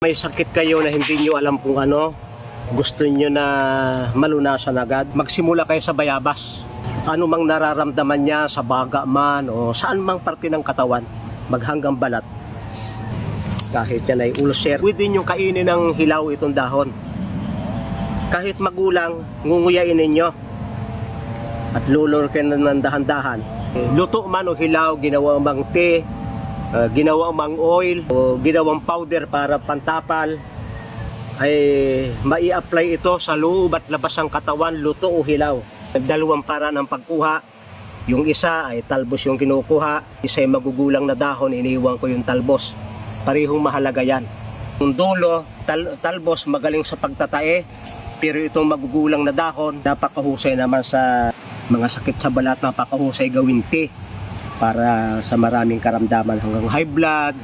May sakit kayo na hindi nyo alam kung ano, gusto nyo na malunasan agad, magsimula kayo sa bayabas. Ano mang nararamdaman niya sa baga man o saan mang parte ng katawan, maghanggang balat. Kahit yan ay ulcer, pwede nyo kainin ng hilaw itong dahon. Kahit magulang, ngunguyain ninyo at lulurkin ng dahan-dahan. Luto man o hilaw, ginawa mang tea, ginawang mang oil o ginawang powder para pantapal, ay mai-apply ito sa loob at labas ng katawan, luto o hilaw. Dalawang para ng pagkuha. Yung isa ay talbos yung kinukuha, isa ay magugulang na dahon, iniiwan ko yung talbos. Parehong mahalaga yan. Yung dulo, talbos magaling sa pagtatae, pero itong magugulang na dahon, napakahusay naman sa mga sakit sa balat, napakahusay gawin tea para sa maraming karamdaman hanggang high blood,